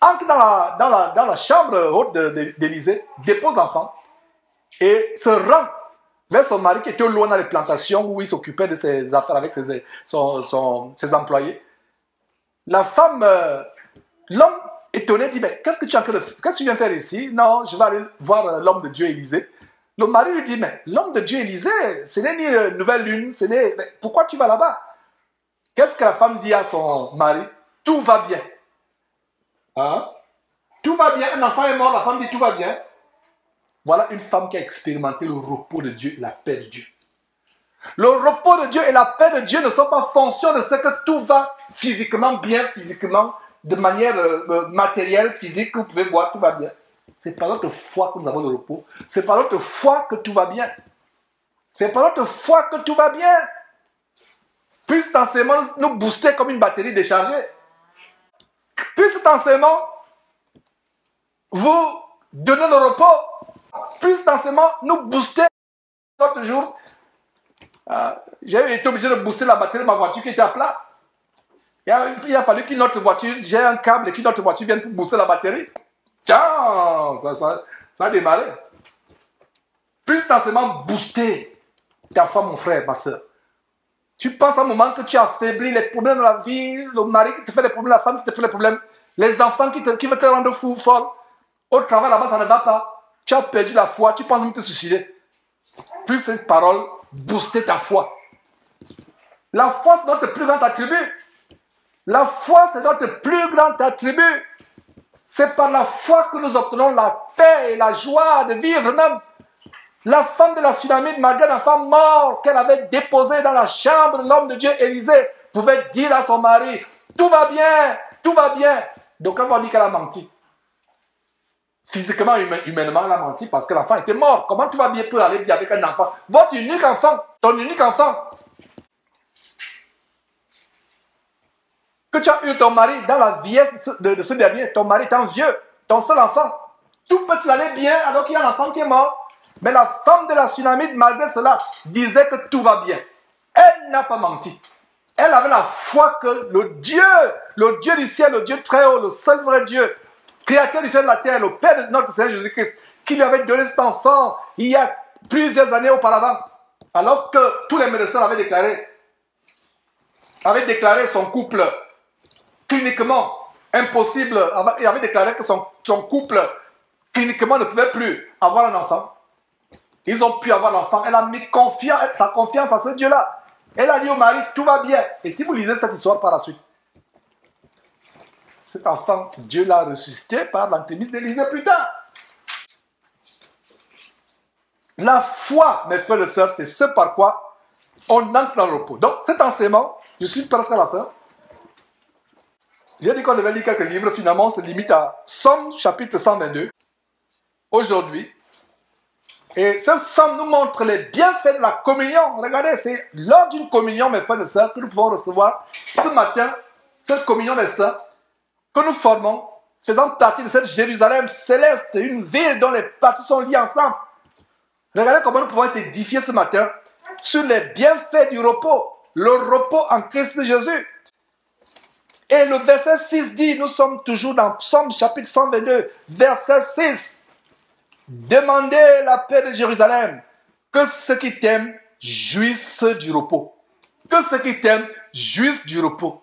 entre dans la chambre haute d'Élisée, dépose l'enfant et se rend vers son mari qui était au loin dans les plantations où il s'occupait de ses affaires avec ses employés. La femme, l'homme étonné dit, mais qu'est-ce que tu viens faire ici? Non, je vais aller voir l'homme de Dieu Élisée. Le mari lui dit, mais l'homme de Dieu Élisée, ce n'est ni nouvelle lune, mais pourquoi tu vas là-bas? Qu'est-ce que la femme dit à son mari? Tout va bien. Hein? Tout va bien, un enfant est mort, la femme dit tout va bien. Voilà une femme qui a expérimenté le repos de Dieu et la paix de Dieu. Le repos de Dieu et la paix de Dieu ne sont pas fonction de ce que tout va physiquement bien, de manière matérielle, physique, que vous pouvez voir, tout va bien. C'est par notre foi que nous avons le repos. C'est par notre foi que tout va bien. C'est par notre foi que tout va bien. Puisse cet enseignement nous booster comme une batterie déchargée. Puisse cet enseignement vous donner le repos. Puisse cet enseignement nous booster l'autre jour. J'ai été obligé de booster la batterie de ma voiture qui était à plat. Il a fallu qu'une autre voiture, j'ai un câble et qu'une autre voiture vienne pour booster la batterie. Tiens, ça a démarré. Puisse cet enseignement booster ta foi, mon frère, ma soeur. Tu penses à un moment que tu as affaibli les problèmes de la vie, le mari qui te fait des problèmes, la femme qui te fait des problèmes, les enfants qui veulent te rendre fou, folle. Au travail là-bas, ça ne va pas. Tu as perdu la foi, tu penses même te suicider. Puis cette parole booster ta foi. La foi, c'est notre plus grand attribut. La foi, c'est notre plus grand attribut. C'est par la foi que nous obtenons la paix et la joie de vivre même. La femme de la Sunamite, malgré l'enfant mort qu'elle avait déposé dans la chambre de l'homme de Dieu Élisée, pouvait dire à son mari, tout va bien, tout va bien. Donc on va dire qu'elle a menti. Physiquement, humainement, elle a menti parce que l'enfant était mort. Comment tu vas bien pour aller bien avec un enfant? Votre unique enfant, ton unique enfant. Que tu as eu ton mari dans la vieillesse de ce dernier, ton mari étant vieux, ton seul enfant. Tout peut aller bien alors qu'il y a un enfant qui est mort. Mais la femme de la Sunamite, malgré cela, disait que tout va bien. Elle n'a pas menti. Elle avait la foi que le Dieu du ciel, le Dieu très haut, le seul vrai Dieu, créateur du ciel et de la terre, le Père de notre Seigneur Jésus-Christ, qui lui avait donné cet enfant il y a plusieurs années auparavant, alors que tous les médecins avaient déclaré son couple cliniquement impossible, et avaient déclaré que son couple cliniquement ne pouvaient plus avoir un enfant. Ils ont pu avoir l'enfant. Elle a mis sa confiance à ce Dieu-là. Elle a dit au mari, tout va bien. Et si vous lisez cette histoire par la suite, cet enfant, Dieu l'a ressuscité par l'entremise d'Élisée plus tard. La foi, mes frères et sœurs, c'est ce par quoi on entre dans le repos. Donc, cet enseignement, je suis presque à la fin. J'ai dit qu'on devait lire quelques livres, finalement, on se limite à Somme chapitre 122. Aujourd'hui. Et ce Somme nous montre les bienfaits de la communion. Regardez, c'est lors d'une communion, mes frères et sœurs, que nous pouvons recevoir ce matin, cette communion des saints, que nous formons, faisant partie de cette Jérusalem céleste, une ville dont les parties sont liées ensemble. Regardez comment nous pouvons être édifiés ce matin sur les bienfaits du repos, le repos en Christ Jésus. Et le verset 6 dit, nous sommes toujours dans Psaume chapitre 122, verset 6. Demandez la paix de Jérusalem, que ceux qui t'aiment jouissent du repos. Que ceux qui t'aiment jouissent du repos.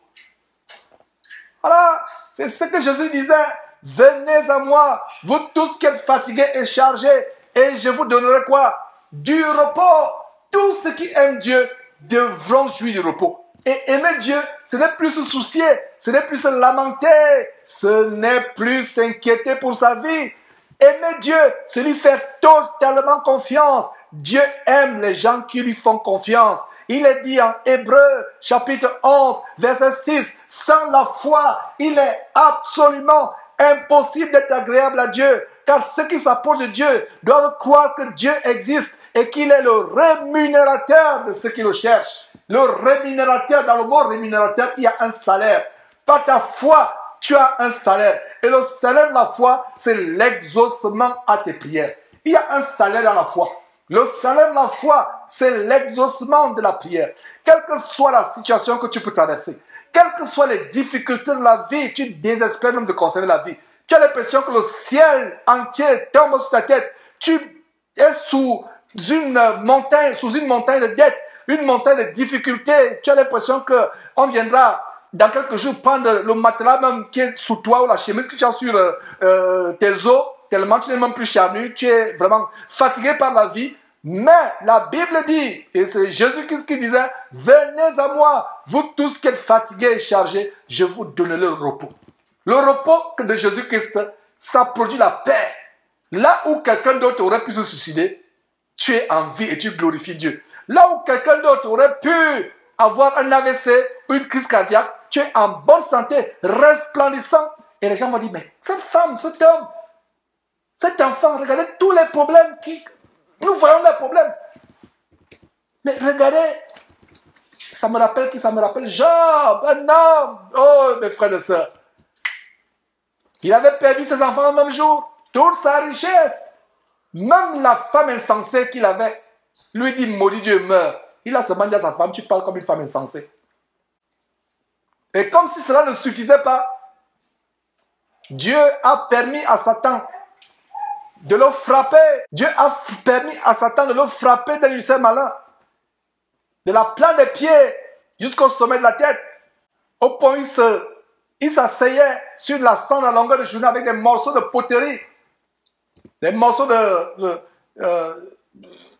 Voilà, c'est ce que Jésus disait. Venez à moi, vous tous qui êtes fatigués et chargés, et je vous donnerai quoi? Du repos. Tous ceux qui aiment Dieu devront jouir du repos. Et aimer Dieu, ce n'est plus se soucier, ce n'est plus se lamenter, ce n'est plus s'inquiéter pour sa vie. Aimer Dieu, c'est lui faire totalement confiance. Dieu aime les gens qui lui font confiance. Il est dit en Hébreux, chapitre 11, verset 6, sans la foi, il est absolument impossible d'être agréable à Dieu. Car ceux qui s'approchent de Dieu doivent croire que Dieu existe et qu'il est le rémunérateur de ceux qui le cherchent. Le rémunérateur, dans le mot rémunérateur, il y a un salaire. Par ta foi, tu as un salaire. Et le salaire de la foi, c'est l'exaucement à tes prières. Il y a un salaire dans la foi. Le salaire de la foi, c'est l'exaucement de la prière. Quelle que soit la situation que tu peux traverser, quelles que soient les difficultés de la vie, tu désespères même de conserver la vie. Tu as l'impression que le ciel entier tombe sur ta tête. Tu es sous une montagne de dettes, une montagne de difficultés. Tu as l'impression qu'on viendra dans quelques jours prendre le matelas même qui est sous toi ou la chemise que tu as sur tes os, tellement tu n'es même plus charnu, tu es vraiment fatigué par la vie. Mais la Bible dit, et c'est Jésus-Christ qui disait, venez à moi, vous tous qui êtes fatigués et chargés, je vous donnerai le repos. Le repos de Jésus-Christ, ça produit la paix. Là où quelqu'un d'autre aurait pu se suicider, tu es en vie et tu glorifies Dieu. Là où quelqu'un d'autre aurait pu avoir un AVC ou une crise cardiaque, tu es en bonne santé, resplendissant. Et les gens vont dire, mais cette femme, cet homme, cet enfant, regardez tous les problèmes qui... Nous voyons les problèmes. Mais regardez, ça me rappelle qui? Ça me rappelle Job, un homme. Oh, mes frères et sœurs. Il avait perdu ses enfants le même jour, toute sa richesse. Même la femme insensée qu'il avait, lui dit, maudit Dieu, meurt. Il a seulement dit à sa femme, tu parles comme une femme insensée. Et comme si cela ne suffisait pas, Dieu a permis à Satan de le frapper. Dieu a permis à Satan de le frapper d'un ulcère malin. De la plante des pieds jusqu'au sommet de la tête. Au point où il s'asseyait sur la cendre à longueur de journée avec des morceaux de poterie. Des morceaux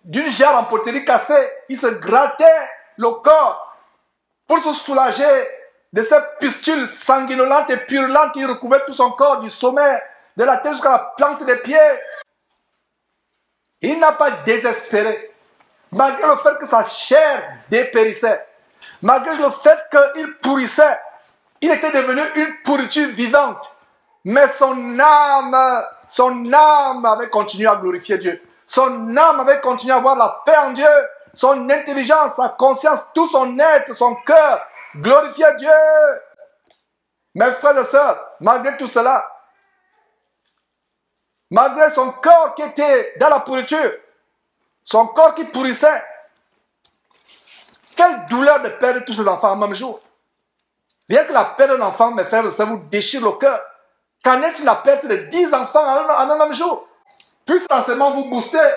d'une jarre en poterie cassée. Il se grattait le corps pour se soulager de ces pustules sanguinolentes et purulentes qui recouvraient tout son corps, du sommet de la tête jusqu'à la plante des pieds. Il n'a pas désespéré. Malgré le fait que sa chair dépérissait, malgré le fait qu'il pourrissait, il était devenu une pourriture vivante. Mais son âme avait continué à glorifier Dieu. Son âme avait continué à avoir la paix en Dieu. Son intelligence, sa conscience, tout son être, son cœur glorifiait Dieu. Mes frères et sœurs, malgré tout cela, malgré son corps qui était dans la pourriture, son corps qui pourrissait, quelle douleur de perdre tous ses enfants en même jour. Bien que la perte d'un enfant, mes frères et sœurs, vous déchire le cœur. Qu'en est-il la perte de 10 enfants en un même jour? Puisse l'enseignement vous booster.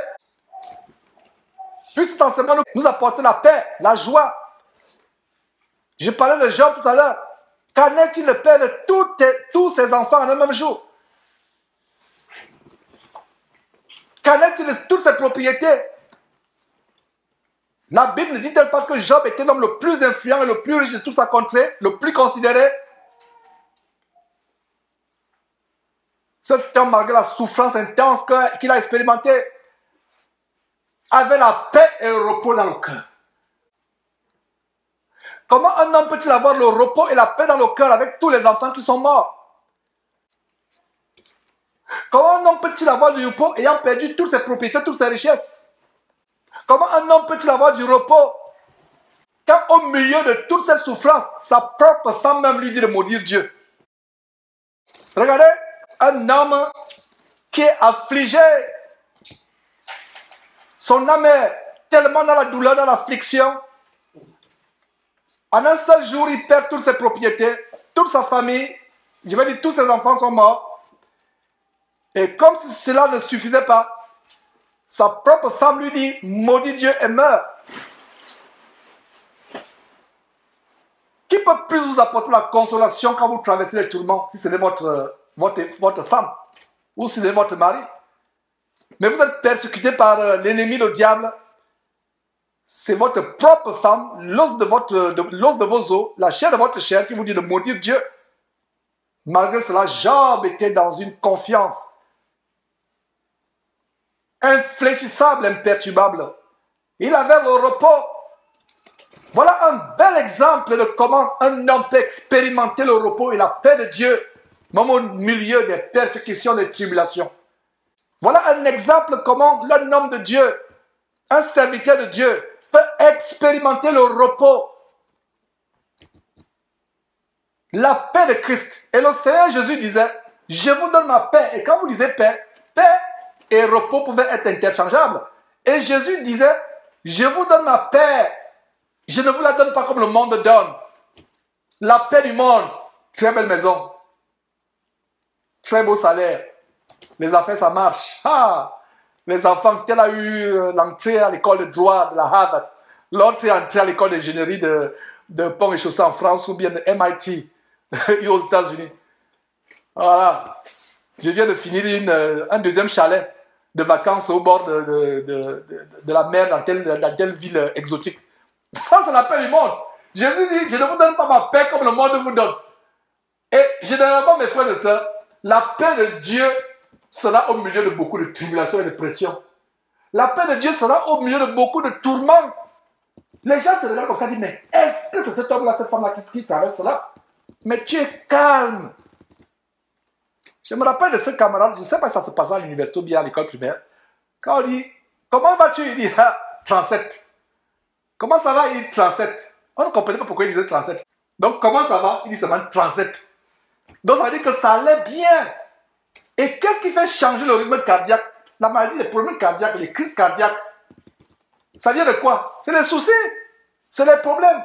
Puisse l'enseignement nous apporter la paix, la joie. Je parlais de Job tout à l'heure. Qu'en est-il de perdre tous ses enfants en un même jour? Qu'en est-il de toutes ses propriétés? La Bible ne dit-elle pas que Job était l'homme le plus influent et le plus riche de toute sa contrée, le plus considéré? Cet homme, malgré la souffrance intense qu'il a expérimentée, avait la paix et le repos dans le cœur. Comment un homme peut-il avoir le repos et la paix dans le cœur avec tous les enfants qui sont morts? Comment un homme peut-il avoir du repos ayant perdu toutes ses propriétés, toutes ses richesses? Comment un homme peut-il avoir du repos quand au milieu de toutes ces souffrances, sa propre femme même lui dit de maudire Dieu? Regardez, un homme qui est affligé, son âme est tellement dans la douleur, dans l'affliction. En un seul jour, il perd toutes ses propriétés, toute sa famille, je vais dire tous ses enfants sont morts. Et comme si cela ne suffisait pas, sa propre femme lui dit, maudit Dieu et meurt. Qui peut plus vous apporter la consolation quand vous traversez les tourments, si ce n'est votre femme, ou si c'est votre mari? Mais vous êtes persécuté par l'ennemi, le diable. C'est votre propre femme, l'os de vos os, la chair de votre chair qui vous dit de maudire Dieu. Malgré cela, Job était dans une confiance infléchissable, imperturbable. Il avait le repos. Voilà un bel exemple de comment un homme peut expérimenter le repos et la paix de Dieu, même au milieu des persécutions, des tribulations. Voilà un exemple comment un homme de Dieu, un serviteur de Dieu, peut expérimenter le repos, la paix de Christ. Et le Seigneur Jésus disait, je vous donne ma paix. Et quand vous disiez paix, paix et repos pouvaient être interchangeables. Et Jésus disait, je vous donne ma paix. Je ne vous la donne pas comme le monde donne. La paix du monde, très belle maison, très beau salaire. Les affaires, ça marche. Ah, les enfants, tel a eu l'entrée à l'école de droit de la Harvard, l'autre est entré à l'école d'ingénierie de pont et chaussée en France ou bien de MIT aux États-Unis. Voilà. Je viens de finir un deuxième chalet de vacances au bord de la mer dans telle ville exotique. Ça, c'est la paix du monde. Jésus dit, je ne vous donne pas ma paix comme le monde vous donne. Et généralement, mes frères et sœurs, la paix de Dieu sera au milieu de beaucoup de tribulations et de pressions. La paix de Dieu sera au milieu de beaucoup de tourments. Les gens te regardent comme ça et disent, mais est-ce que c'est cet homme-là, cette femme-là qui traverse cela? Mais tu es calme. Je me rappelle de ce camarade, je ne sais pas si ça se passe à l'université ou bien à l'école primaire. Quand on dit, comment vas-tu? Il dit, 37. Comment ça va? Il dit 37. On ne comprenait pas pourquoi il disait 37. Donc, comment ça va? Il dit seulement 37. Donc, ça veut dire que ça allait bien. Et qu'est-ce qui fait changer le rythme cardiaque? La maladie, les problèmes cardiaques, les crises cardiaques. Ça vient de quoi? C'est les soucis. C'est les problèmes.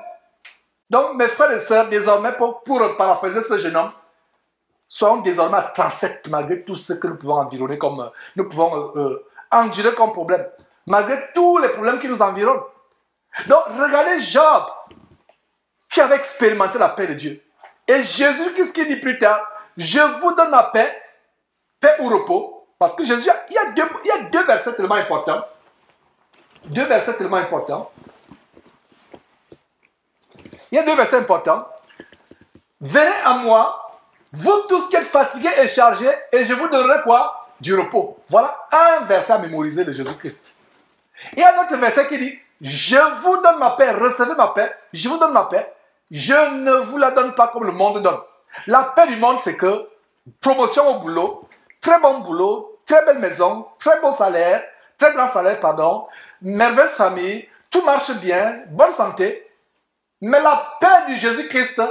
Donc, mes frères et sœurs, désormais, pour paraphraser ce jeune homme, soyons désormais à 37, malgré tout ce que nous pouvons environner comme, nous pouvons endurer comme problème. Malgré tous les problèmes qui nous environnent. Donc, regardez Job, qui avait expérimenté la paix de Dieu. Et Jésus, qu'est-ce qu'il dit plus tard? Je vous donne ma paix, paix ou repos. Parce que Jésus, il y a deux versets tellement importants. Deux versets tellement importants. Il y a deux versets importants. Venez à moi, vous tous qui êtes fatigués et chargés, et je vous donnerai quoi? Du repos. Voilà un verset à mémoriser de Jésus-Christ. Il y a un autre verset qui dit, je vous donne ma paix, recevez ma paix, je vous donne ma paix, je ne vous la donne pas comme le monde donne. La paix du monde, c'est que promotion au boulot, très bon boulot, très belle maison, très beau salaire, très grand salaire, pardon, merveilleuse famille, tout marche bien, bonne santé. Mais la paix du Jésus-Christ,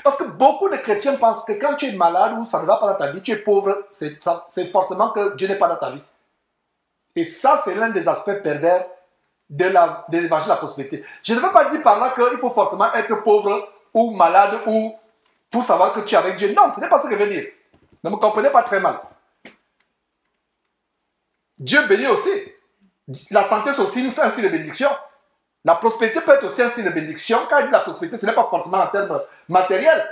parce que beaucoup de chrétiens pensent que quand tu es malade ou ça ne va pas dans ta vie, tu es pauvre, c'est forcément que Dieu n'est pas dans ta vie. Et ça, c'est l'un des aspects pervers de l'évangile de la prospérité. Je ne veux pas dire par là qu'il faut forcément être pauvre ou malade ou pour savoir que tu es avec Dieu. Non, ce n'est pas ce que je veux dire. Ne me comprenez pas très mal. Dieu bénit aussi. La santé, c'est aussi un signe de bénédiction. La prospérité peut être aussi un signe de bénédiction. Quand il dit la prospérité, ce n'est pas forcément en termes matériels.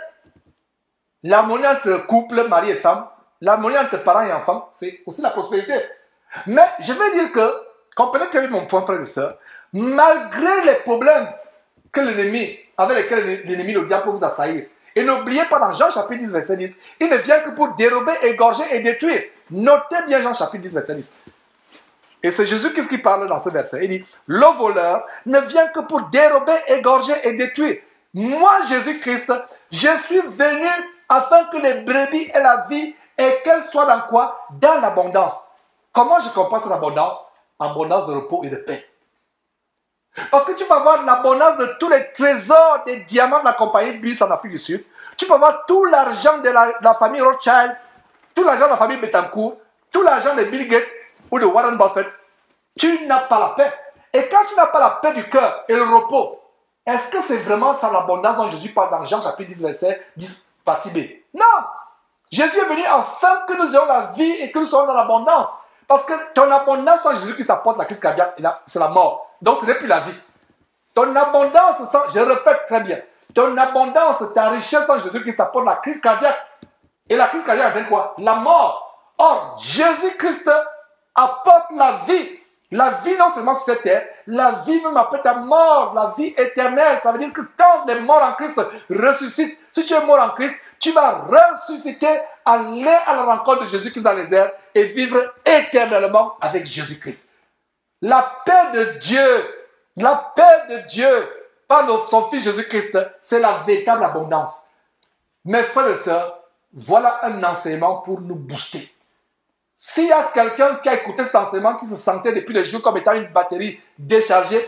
L'harmonie entre couple, mari et femme, l'harmonie entre parents et enfants, c'est aussi la prospérité. Mais je veux dire que, comprenez quel est mon point, frère et soeur, malgré les problèmes que l'ennemi, avec lesquels l'ennemi, le diable peut vous assaillir, et n'oubliez pas dans Jean chapitre 10, verset 10, il ne vient que pour dérober, égorger et détruire. Notez bien Jean chapitre 10, verset 10. Et c'est Jésus qui parle dans ce verset. Il dit, le voleur ne vient que pour dérober, égorger et détruire. Moi, Jésus-Christ, je suis venu afin que les brebis aient la vie et qu'elles soient dans quoi? Dans l'abondance. Comment je comprends cette abondance? Abondance de repos et de paix. Parce que tu vas avoir l'abondance de tous les trésors des diamants de la compagnie Bliss en Afrique du Sud. Tu peux avoir tout l'argent de la famille Rothschild, tout l'argent de la famille Bettencourt, tout l'argent de Bill Gates ou de Warren Buffett. Tu n'as pas la paix. Et quand tu n'as pas la paix du cœur et le repos, est-ce que c'est vraiment ça l'abondance dont Jésus parle dans Jean chapitre 10, verset 10, partie B? Non! Jésus est venu afin que nous ayons la vie et que nous soyons dans l'abondance. Parce que ton abondance sans Jésus qui t'apporte la crise cardiaque, c'est la mort. Donc ce n'est plus la vie. Ton abondance, je répète très bien, ton abondance, ta richesse sans Jésus qui t'apporte la crise cardiaque. Et la crise cardiaque c'est quoi? La mort. Or, Jésus-Christ apporte la vie. La vie non seulement sur cette terre, la vie même après ta mort, la vie éternelle. Ça veut dire que quand les morts en Christ ressuscitent, si tu es mort en Christ, tu vas ressusciter, aller à la rencontre de Jésus-Christ dans les airs et vivre éternellement avec Jésus-Christ. La paix de Dieu par son Fils Jésus-Christ, c'est la véritable abondance. Mes frères et sœurs, voilà un enseignement pour nous booster. S'il y a quelqu'un qui a écouté cet enseignement, qui se sentait depuis le jour comme étant une batterie déchargée,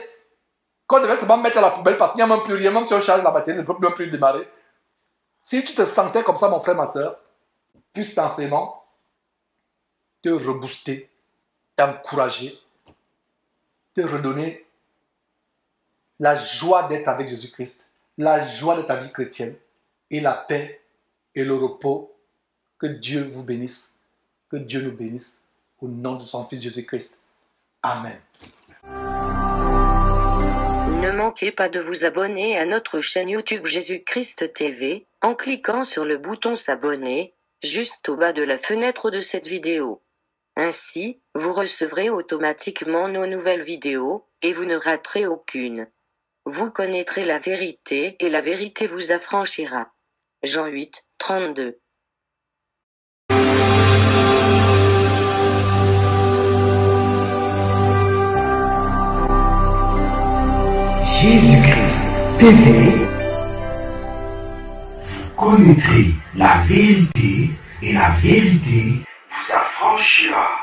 qu'on devait seulement mettre à la poubelle parce qu'il n'y a même plus rien, même si on charge la batterie, elle ne peut même plus démarrer. Si tu te sentais comme ça, mon frère, ma soeur, puisse cet enseignement te rebooster, t'encourager, te redonner la joie d'être avec Jésus-Christ, la joie de ta vie chrétienne, et la paix et le repos. Que Dieu vous bénisse, que Dieu nous bénisse, au nom de son Fils Jésus-Christ. Amen. Ne manquez pas de vous abonner à notre chaîne YouTube Jésus-Christ TV, en cliquant sur le bouton s'abonner, juste au bas de la fenêtre de cette vidéo. Ainsi, vous recevrez automatiquement nos nouvelles vidéos, et vous ne raterez aucune. Vous connaîtrez la vérité, et la vérité vous affranchira. Jean 8, 32. Jésus-Christ TV, vous connaîtrez la vérité et la vérité vous affranchira.